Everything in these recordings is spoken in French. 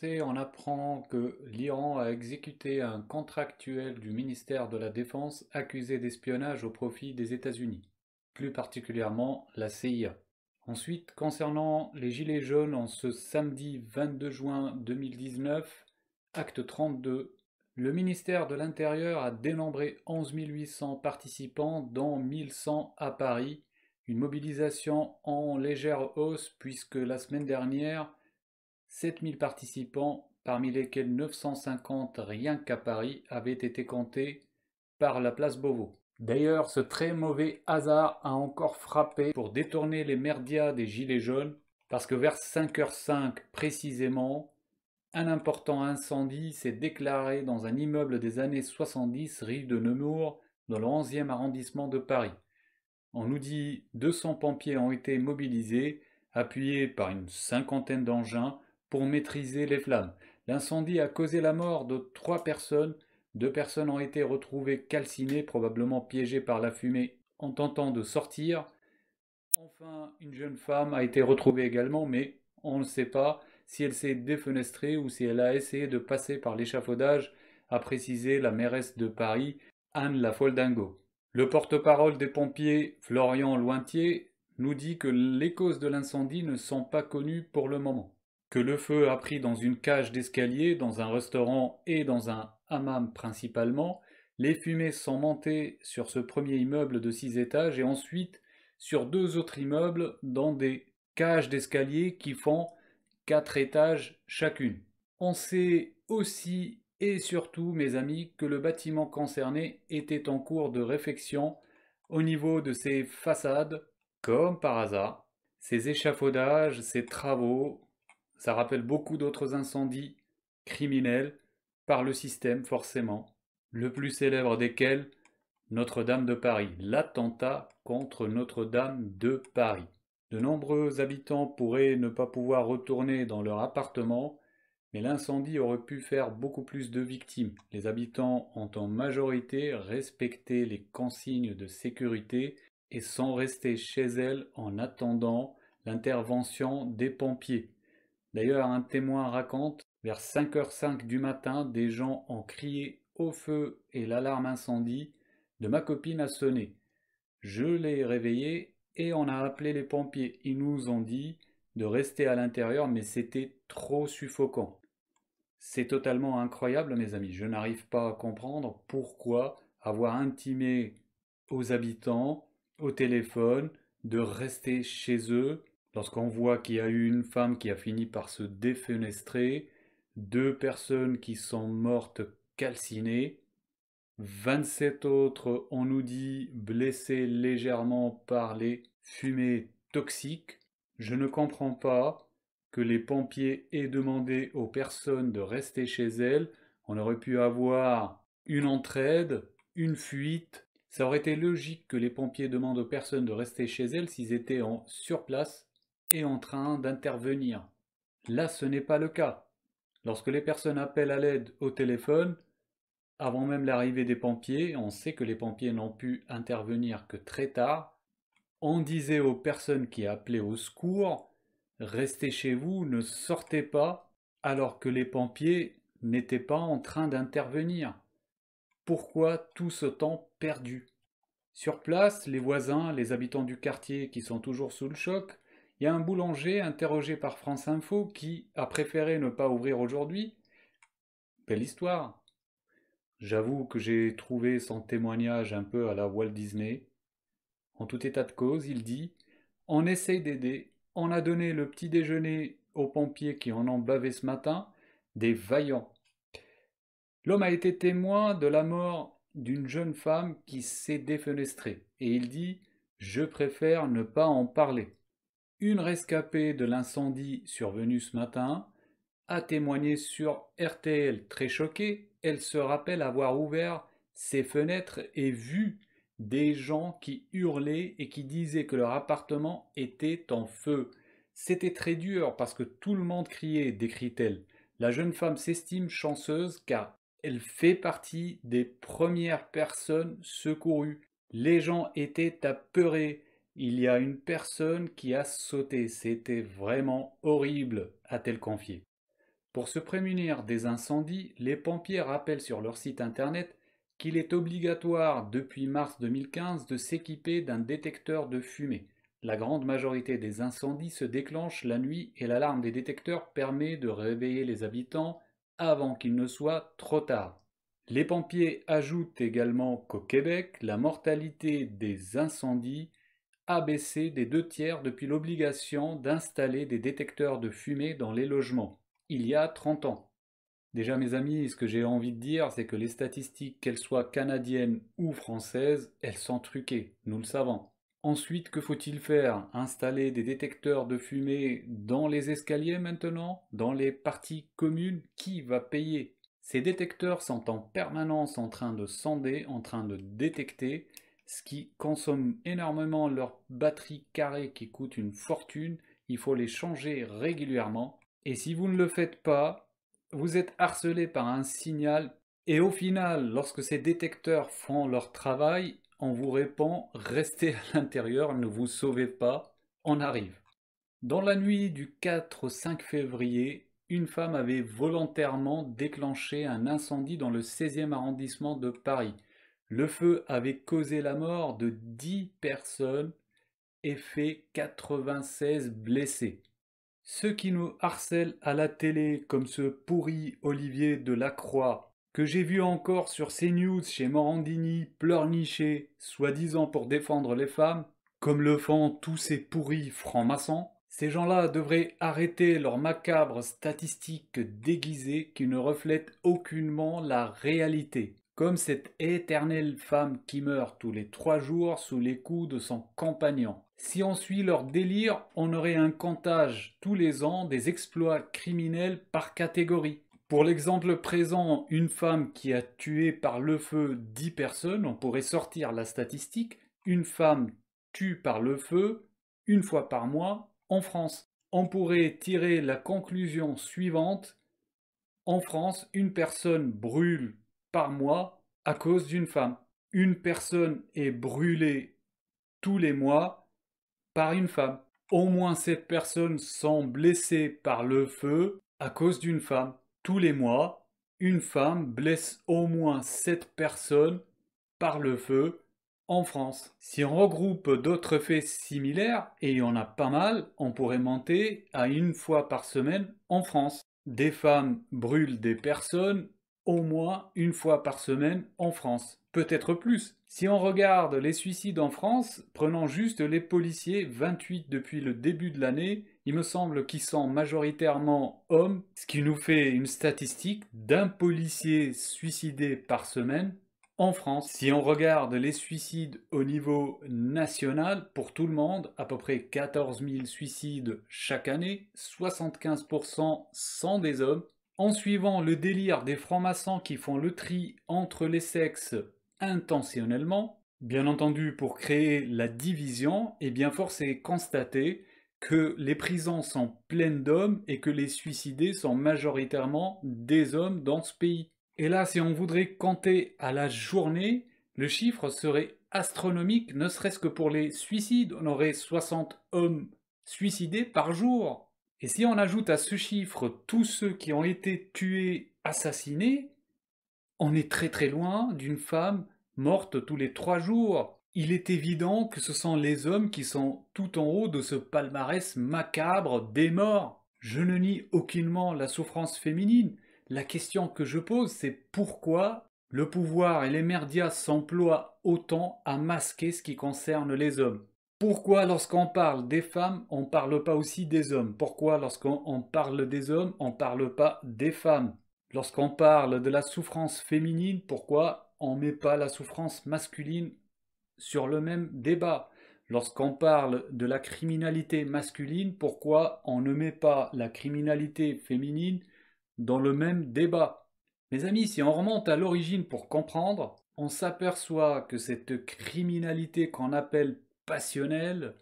Français, on apprend que l'Iran a exécuté un contractuel du ministère de la Défense accusé d'espionnage au profit des États-Unis, plus particulièrement la CIA. Ensuite, concernant les Gilets jaunes, en ce samedi 22 juin 2019, acte 32, le ministère de l'Intérieur a dénombré 11 800 participants, dont 1100 à Paris, une mobilisation en légère hausse puisque la semaine dernière, 7000 participants, parmi lesquels 950 rien qu'à Paris, avaient été comptés par la place Beauvau. D'ailleurs, ce très mauvais hasard a encore frappé pour détourner les merdias des Gilets jaunes, parce que vers 5h05 précisément, un important incendie s'est déclaré dans un immeuble des années 70 rue de Nemours, dans le 11e arrondissement de Paris. On nous dit 200 pompiers ont été mobilisés, appuyés par une cinquantaine d'engins, pour maîtriser les flammes. L'incendie a causé la mort de 3 personnes. 2 personnes ont été retrouvées calcinées, probablement piégées par la fumée en tentant de sortir. Enfin, une jeune femme a été retrouvée également, mais on ne sait pas si elle s'est défenestrée ou si elle a essayé de passer par l'échafaudage, a précisé la mairesse de Paris, Anne Lafoldingo. Le porte-parole des pompiers, Florian Lointier, nous dit que les causes de l'incendie ne sont pas connues pour le moment, que le feu a pris dans une cage d'escalier, dans un restaurant et dans un hammam principalement. Les fumées sont montées sur ce premier immeuble de 6 étages et ensuite sur 2 autres immeubles dans des cages d'escalier qui font 4 étages chacune. On sait aussi et surtout, mes amis, que le bâtiment concerné était en cours de réfection au niveau de ses façades, comme par hasard. Ces échafaudages, ces travaux, ça rappelle beaucoup d'autres incendies criminels par le système forcément, le plus célèbre desquels, Notre-Dame de Paris, l'attentat contre Notre-Dame de Paris. De nombreux habitants pourraient ne pas pouvoir retourner dans leur appartement, mais l'incendie aurait pu faire beaucoup plus de victimes. Les habitants ont en majorité respecté les consignes de sécurité et sont restés chez elles en attendant l'intervention des pompiers. D'ailleurs, un témoin raconte, vers 5h05 du matin, des gens ont crié au feu et l'alarme incendie de ma copine a sonné. Je l'ai réveillée et on a appelé les pompiers. Ils nous ont dit de rester à l'intérieur, mais c'était trop suffocant. C'est totalement incroyable, mes amis. Je n'arrive pas à comprendre pourquoi avoir intimé aux habitants, au téléphone, de rester chez eux, lorsqu'on voit qu'il y a eu une femme qui a fini par se défenestrer, 2 personnes qui sont mortes calcinées, 27 autres, on nous dit, blessés légèrement par les fumées toxiques. Je ne comprends pas que les pompiers aient demandé aux personnes de rester chez elles. On aurait pu avoir une entraide, une fuite. Ça aurait été logique que les pompiers demandent aux personnes de rester chez elles s'ils étaient sur place et en train d'intervenir. Là, ce n'est pas le cas. Lorsque les personnes appellent à l'aide au téléphone, avant même l'arrivée des pompiers, on sait que les pompiers n'ont pu intervenir que très tard. On disait aux personnes qui appelaient au secours, restez chez vous, ne sortez pas, alors que les pompiers n'étaient pas en train d'intervenir. Pourquoi tout ce temps perdu? Sur place, les voisins, les habitants du quartier qui sont toujours sous le choc, il y a un boulanger interrogé par France Info qui a préféré ne pas ouvrir aujourd'hui. Belle histoire. J'avoue que j'ai trouvé son témoignage un peu à la Walt Disney. En tout état de cause, il dit: on essaye d'aider, on a donné le petit déjeuner aux pompiers qui en ont bavé ce matin, des vaillants. L'homme a été témoin de la mort d'une jeune femme qui s'est défenestrée, et il dit: je préfère ne pas en parler. Une rescapée de l'incendie survenu ce matin a témoigné sur RTL. Très choquée, elle se rappelle avoir ouvert ses fenêtres et vu des gens qui hurlaient et qui disaient que leur appartement était en feu. C'était très dur parce que tout le monde criait, décrit-elle. La jeune femme s'estime chanceuse car elle fait partie des premières personnes secourues. Les gens étaient apeurés. Il y a une personne qui a sauté. C'était vraiment horrible, a-t-elle confié. Pour se prémunir des incendies, les pompiers rappellent sur leur site internet qu'il est obligatoire depuis mars 2015 de s'équiper d'un détecteur de fumée. La grande majorité des incendies se déclenchent la nuit et l'alarme des détecteurs permet de réveiller les habitants avant qu'il ne soit trop tard. Les pompiers ajoutent également qu'au Québec, la mortalité des incendies a baissé des 2 tiers depuis l'obligation d'installer des détecteurs de fumée dans les logements, il y a 30 ans. Déjà mes amis, ce que j'ai envie de dire, c'est que les statistiques, qu'elles soient canadiennes ou françaises, elles sont truquées, nous le savons. Ensuite, que faut-il faire? Installer des détecteurs de fumée dans les escaliers maintenant? Dans les parties communes? Qui va payer? Ces détecteurs sont en permanence en train de sonder, en train de détecter, ce qui consomme énormément leur batterie carrée qui coûte une fortune. Il faut les changer régulièrement. Et si vous ne le faites pas, vous êtes harcelé par un signal et au final, lorsque ces détecteurs font leur travail, on vous répond restez à l'intérieur, ne vous sauvez pas, on arrive. Dans la nuit du 4 au 5 février, une femme avait volontairement déclenché un incendie dans le 16e arrondissement de Paris. Le feu avait causé la mort de 10 personnes et fait 96 blessés. Ceux qui nous harcèlent à la télé, comme ce pourri Olivier Delacroix, que j'ai vu encore sur CNews chez Morandini pleurnicher, soi-disant pour défendre les femmes, comme le font tous ces pourris francs-maçons, ces gens-là devraient arrêter leurs macabres statistiques déguisées qui ne reflètent aucunement la réalité. Comme cette éternelle femme qui meurt tous les 3 jours sous les coups de son compagnon. Si on suit leur délire, on aurait un comptage tous les ans des exploits criminels par catégorie. Pour l'exemple présent, une femme qui a tué par le feu 10 personnes, on pourrait sortir la statistique, une femme tue par le feu une fois par mois en France. On pourrait tirer la conclusion suivante, en France, une personne brûle par mois à cause d'une femme. Une personne est brûlée tous les mois par une femme. Au moins 7 personnes sont blessées par le feu à cause d'une femme. Tous les mois, une femme blesse au moins 7 personnes par le feu en France. Si on regroupe d'autres faits similaires, et il y en a pas mal, on pourrait monter à une fois par semaine en France. Des femmes brûlent des personnes au moins une fois par semaine en France. Peut-être plus. Si on regarde les suicides en France, prenons juste les policiers, 28 depuis le début de l'année, il me semble qu'ils sont majoritairement hommes, ce qui nous fait une statistique d'un policier suicidé par semaine en France. Si on regarde les suicides au niveau national, pour tout le monde, à peu près 14 000 suicides chaque année, 75% sont des hommes. En suivant le délire des francs-maçons qui font le tri entre les sexes intentionnellement, bien entendu pour créer la division, et bien force est constater que les prisons sont pleines d'hommes et que les suicidés sont majoritairement des hommes dans ce pays. Et là, si on voudrait compter à la journée, le chiffre serait astronomique, ne serait-ce que pour les suicides. On aurait 60 hommes suicidés par jour. Et si on ajoute à ce chiffre tous ceux qui ont été tués, assassinés, on est très très loin d'une femme morte tous les 3 jours. Il est évident que ce sont les hommes qui sont tout en haut de ce palmarès macabre des morts. Je ne nie aucunement la souffrance féminine. La question que je pose, c'est pourquoi le pouvoir et les médias s'emploient autant à masquer ce qui concerne les hommes. Pourquoi lorsqu'on parle des femmes, on ne parle pas aussi des hommes? Pourquoi lorsqu'on parle des hommes, on ne parle pas des femmes? Lorsqu'on parle de la souffrance féminine, pourquoi on ne met pas la souffrance masculine sur le même débat? Lorsqu'on parle de la criminalité masculine, pourquoi on ne met pas la criminalité féminine dans le même débat? Mes amis, si on remonte à l'origine pour comprendre, on s'aperçoit que cette criminalité qu'on appelle passionnelle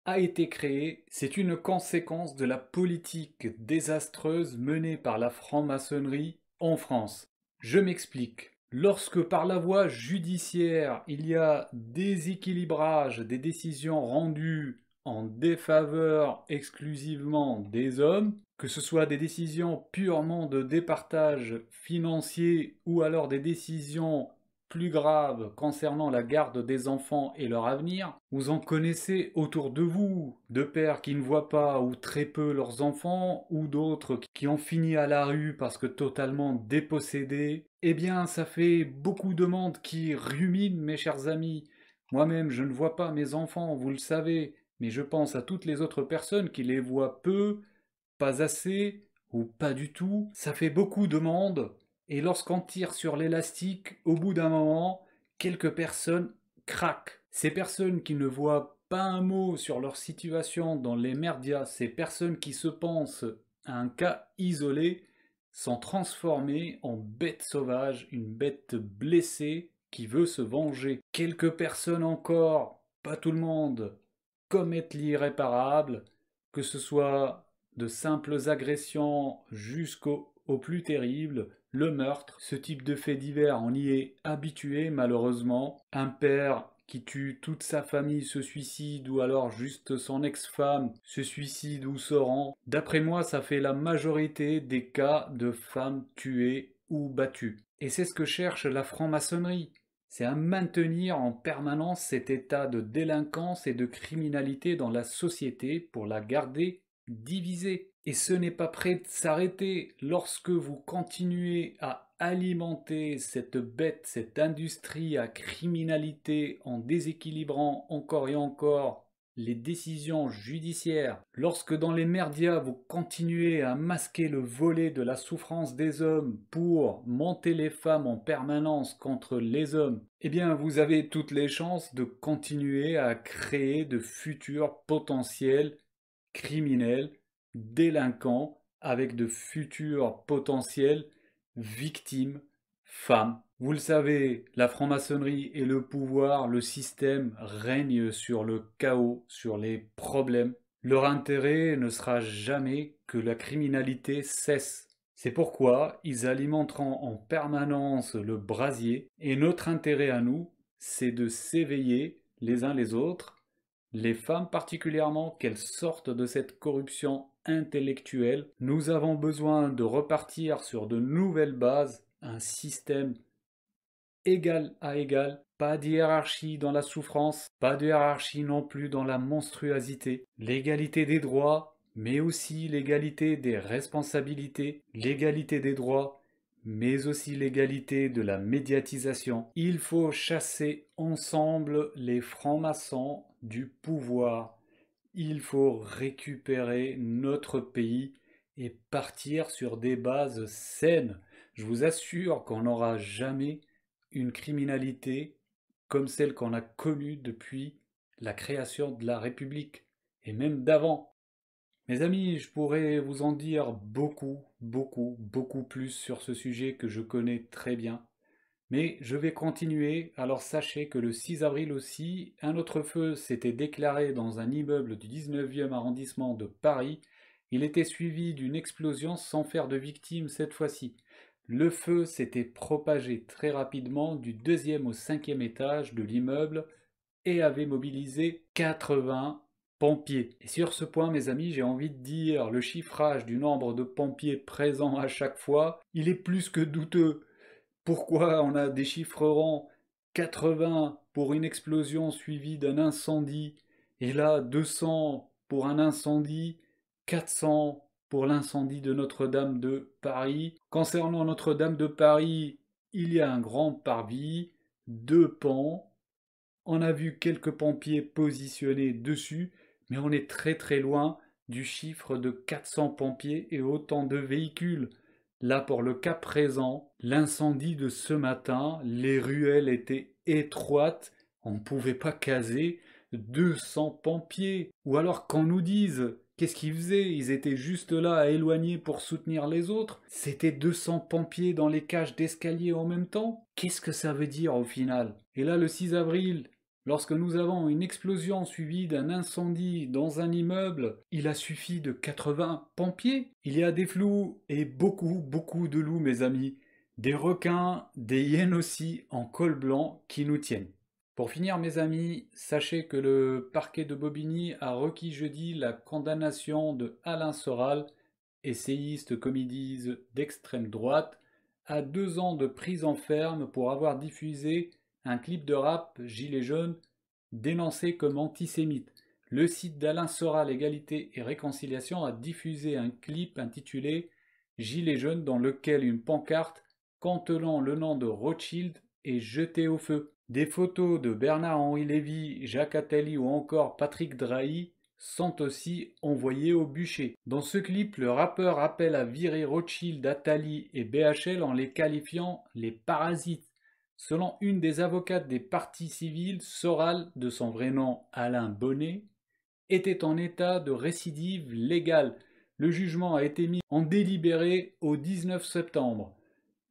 a été créée, c'est une conséquence de la politique désastreuse menée par la franc-maçonnerie en France. Je m'explique. Lorsque par la voie judiciaire il y a déséquilibrage des décisions rendues en défaveur exclusivement des hommes, que ce soit des décisions purement de départage financier ou alors des décisions plus graves concernant la garde des enfants et leur avenir. Vous en connaissez autour de vous, de pères qui ne voient pas ou très peu leurs enfants, ou d'autres qui ont fini à la rue parce que totalement dépossédés. Eh bien, ça fait beaucoup de monde qui rumine, mes chers amis. Moi-même, je ne vois pas mes enfants, vous le savez, mais je pense à toutes les autres personnes qui les voient peu, pas assez ou pas du tout. Ça fait beaucoup de monde. Et lorsqu'on tire sur l'élastique, au bout d'un moment, quelques personnes craquent. Ces personnes qui ne voient pas un mot sur leur situation dans les merdias, ces personnes qui se pensent à un cas isolé, sont transformées en bêtes sauvages, une bête blessée qui veut se venger. Quelques personnes encore, pas tout le monde, commettent l'irréparable, que ce soit de simples agressions jusqu'au plus terrible, le meurtre. Ce type de fait divers, on y est habitué malheureusement. Un père qui tue toute sa famille se suicide ou alors juste son ex-femme se suicide ou se rend. D'après moi, ça fait la majorité des cas de femmes tuées ou battues. Et c'est ce que cherche la franc-maçonnerie. C'est à maintenir en permanence cet état de délinquance et de criminalité dans la société pour la garder divisée. Et ce n'est pas prêt de s'arrêter lorsque vous continuez à alimenter cette bête, cette industrie à criminalité en déséquilibrant encore et encore les décisions judiciaires, lorsque dans les merdias vous continuez à masquer le volet de la souffrance des hommes pour monter les femmes en permanence contre les hommes, eh bien vous avez toutes les chances de continuer à créer de futurs potentiels criminels, délinquants, avec de futures potentielles victimes, femmes. Vous le savez, la franc-maçonnerie et le pouvoir, le système règnent sur le chaos, sur les problèmes. Leur intérêt ne sera jamais que la criminalité cesse. C'est pourquoi ils alimenteront en permanence le brasier, et notre intérêt à nous, c'est de s'éveiller les uns les autres, les femmes particulièrement, qu'elles sortent de cette corruption intellectuelle. Nous avons besoin de repartir sur de nouvelles bases, un système égal à égal, pas de hiérarchie dans la souffrance, pas de hiérarchie non plus dans la monstruosité, l'égalité des droits, mais aussi l'égalité des responsabilités, l'égalité des droits, mais aussi l'égalité de la médiatisation. Il faut chasser ensemble les francs-maçons du pouvoir. Il faut récupérer notre pays et partir sur des bases saines. Je vous assure qu'on n'aura jamais une criminalité comme celle qu'on a connue depuis la création de la République, et même d'avant. Mes amis, je pourrais vous en dire beaucoup, beaucoup, beaucoup plus sur ce sujet que je connais très bien. Mais je vais continuer, alors sachez que le 6 avril aussi, un autre feu s'était déclaré dans un immeuble du 19e arrondissement de Paris. Il était suivi d'une explosion sans faire de victimes cette fois-ci. Le feu s'était propagé très rapidement du 2e au 5e étage de l'immeuble et avait mobilisé 80 pompiers. Et sur ce point, mes amis, j'ai envie de dire, le chiffrage du nombre de pompiers présents à chaque fois, il est plus que douteux. Pourquoi on a des chiffres ronds 80 pour une explosion suivie d'un incendie, et là 200 pour un incendie, 400 pour l'incendie de Notre-Dame de Paris. Concernant Notre-Dame de Paris, il y a un grand parvis, 2 pans. On a vu quelques pompiers positionnés dessus, mais on est très très loin du chiffre de 400 pompiers et autant de véhicules. Là, pour le cas présent, l'incendie de ce matin, les ruelles étaient étroites, on ne pouvait pas caser 200 pompiers. Ou alors qu'on nous dise, qu'est-ce qu'ils faisaient? Ils étaient juste là à éloigner pour soutenir les autres. C'était 200 pompiers dans les cages d'escalier en même temps. Qu'est-ce que ça veut dire au final? Et là, le 6 avril, lorsque nous avons une explosion suivie d'un incendie dans un immeuble, il a suffi de 80 pompiers. Il y a des flous et beaucoup, beaucoup de loups, mes amis. Des requins, des hyènes aussi en col blanc qui nous tiennent. Pour finir, mes amis, sachez que le parquet de Bobigny a requis jeudi la condamnation de Alain Soral, essayiste, comme ils disent, d'extrême droite, à 2 ans de prison ferme pour avoir diffusé un clip de rap Gilets jaunes dénoncé comme antisémite. Le site d'Alain Soral Égalité et Réconciliation a diffusé un clip intitulé Gilets jaunes dans lequel une pancarte contenant le nom de Rothschild est jetée au feu. Des photos de Bernard-Henri Lévy, Jacques Attali ou encore Patrick Drahi sont aussi envoyées au bûcher. Dans ce clip, le rappeur appelle à virer Rothschild, Attali et BHL en les qualifiant les parasites. Selon une des avocates des parties civiles, Soral, de son vrai nom Alain Bonnet, était en état de récidive légale. Le jugement a été mis en délibéré au 19 septembre.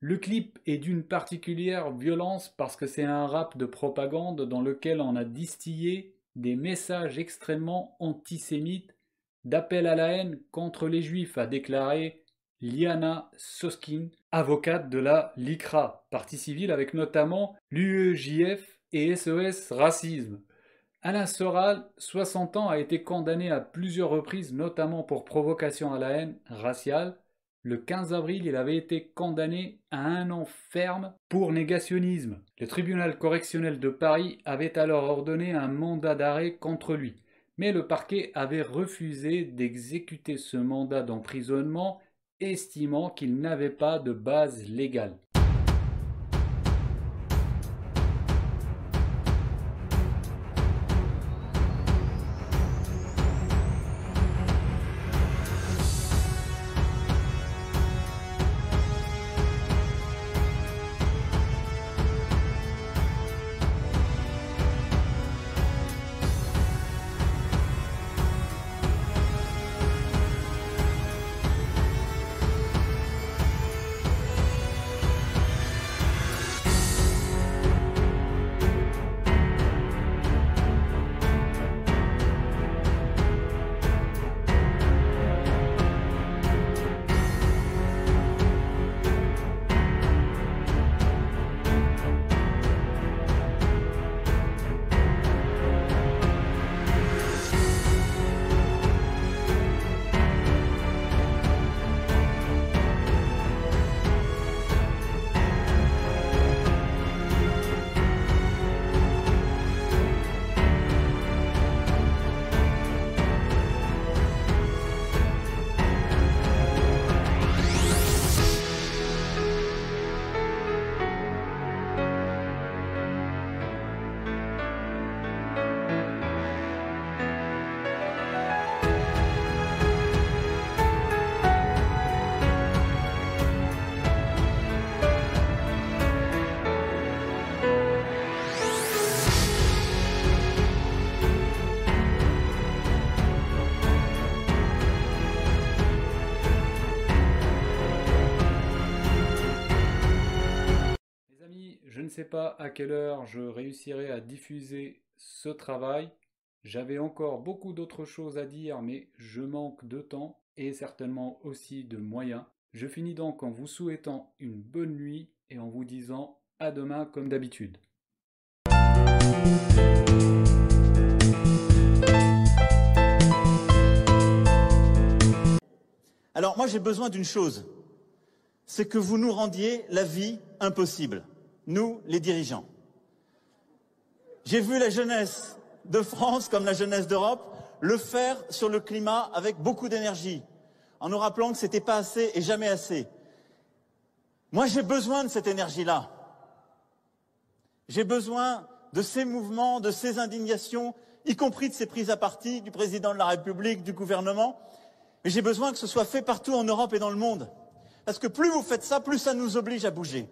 Le clip est d'une particulière violence parce que c'est un rap de propagande dans lequel on a distillé des messages extrêmement antisémites d'appel à la haine contre les juifs, a déclaré Liana Soskin, avocate de la LICRA, partie civile avec notamment l'UEJF et SOS Racisme. Alain Soral, 60 ans, a été condamné à plusieurs reprises, notamment pour provocation à la haine raciale. Le 15 avril, il avait été condamné à 1 an ferme pour négationnisme. Le tribunal correctionnel de Paris avait alors ordonné un mandat d'arrêt contre lui. Mais le parquet avait refusé d'exécuter ce mandat d'emprisonnement, estimant qu'il n'avait pas de base légale. Je ne sais pas à quelle heure je réussirai à diffuser ce travail. J'avais encore beaucoup d'autres choses à dire, mais je manque de temps et certainement aussi de moyens. Je finis donc en vous souhaitant une bonne nuit et en vous disant à demain comme d'habitude. Alors moi j'ai besoin d'une chose, c'est que vous nous rendiez la vie impossible, nous les dirigeants. J'ai vu la jeunesse de France comme la jeunesse d'Europe le faire sur le climat avec beaucoup d'énergie, en nous rappelant que c'était pas assez et jamais assez. Moi j'ai besoin de cette énergie-là. J'ai besoin de ces mouvements, de ces indignations, y compris de ces prises à partie du président de la République, du gouvernement. Mais j'ai besoin que ce soit fait partout en Europe et dans le monde. Parce que plus vous faites ça, plus ça nous oblige à bouger.